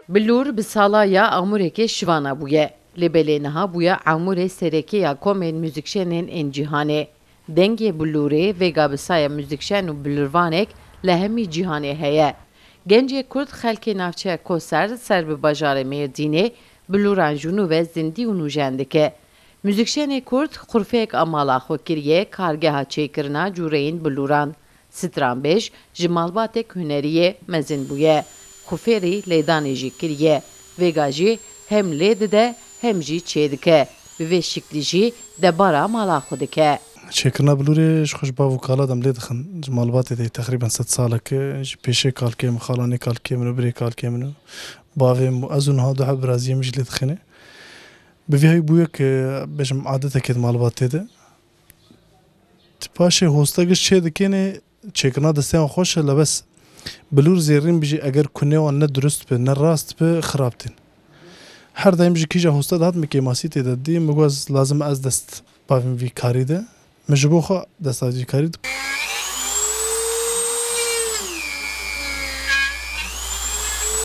Bilur bi sala ya amureke şivana buye. Lebelêniha bûye amûrê sereke ya komên müzîkşenên ên cîhanê. Dengê bilûrê vêga bi saya müzîkşen û bilûrvanek li hemî cîhanê heye. Gencê Kurd xelkê navçeya Koser ser bi bajarê Mêrdînê bilûran jûnû ve zindî û nûjen dike. Müzîkşenê Kurd xurfeyek amala xwe kiriye kargeha çêkirina cûreyên bilûran. Stranbêj ji malbatek huneriyê mezin bûye. Xufêrî lêdanê jî kiriye. Vêga jî hem lê dide hem jî çê dike. Bi vê şiklî jî debara mala xwe dike. Çêkirina bilûrê ji xwe ji bav û kala dem lê dixin. Ji malbatê de teqrîben 100 saleke ji pêşê kalkê min, xalanê kalkê min û birê kalkê min û bavê min ez û niha duhet biraziyê min jî lê dixîne. Bi vê hayî bûye ku bêjim adeteke di malbatê de. Ti paşê hosta giş çê dikêne çêkirina desteyan xweş e lebes bilûr zêrîn bijî eger ku nêwan ne durust be ne rast be xirab tên. Her daim ji kîja hosta de hat min kêmasî tê de dî min got ez lazim ez dest bavim vî karî de min ji bo xwe desta vî karî dikim.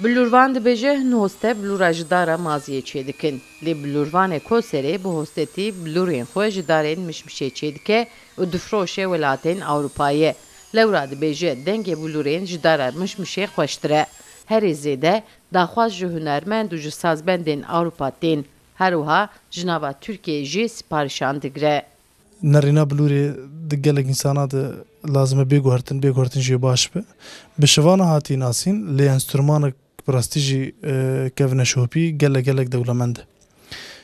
Bilûrvan dibêje hin hoste bilûra ji dara maziyê çê dikin. Lê bilûrvanê Koserê bi hostetî bilûrên xwe ji darên mişmişê çê dike û difroşe welatên Ewropayê. Lewra dibêje dengê bilûrên ji dara mişmişê xweştir e. Herî zêde daxwaz ji hunermend û ji sazbendên Ewropa tên. Her wiha ji nava Tirkiyeyê jî siparîşan digire. Nerîna bilûrê di gelek însana de lazim e bêguhertin jî baş be. Bi şivana hatî nasîn lê enstrûmanek bi rastî jî kevne şopî gelek dewlemend e.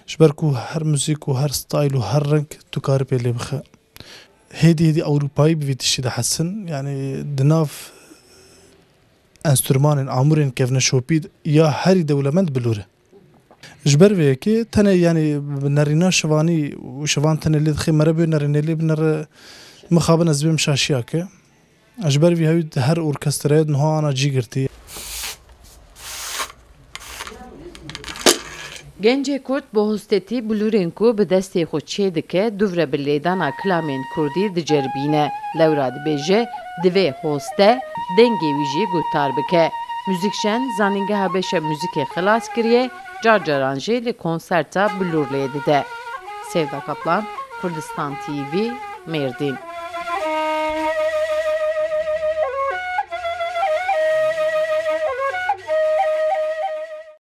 Ji ber ku her müzik û her stayl û her reng tu karî pê lê bixe. Hêdî Ewropayî bi vî tiştî de hesin yani di nav enstrûmanên amûrên kevne şopî ya herî dewlemend bilûr e. Ji ber vê yekê tenê yani nerîna şivanî û şivan tenê lê dixê mere bê nerînê lê binere mixabin ez bêm şaşiyake. Ji ber vî hewî her orkestrayê niha ana cî girtî. Gencê Kurd bi hostetî bilûrên ku bi destê xwe çê dike duvre bi lêdana kilamên Kurdî diceribîne. Lewra dibêje divê hoste dengê wî jî guhtar bike. Müzîkşen zanîngeha beşa müzîkê xilas kiriye, car caran jî li konserta bilûr lê dide. Sevda Kaplan, Kurdistan TV, Mêrdîn.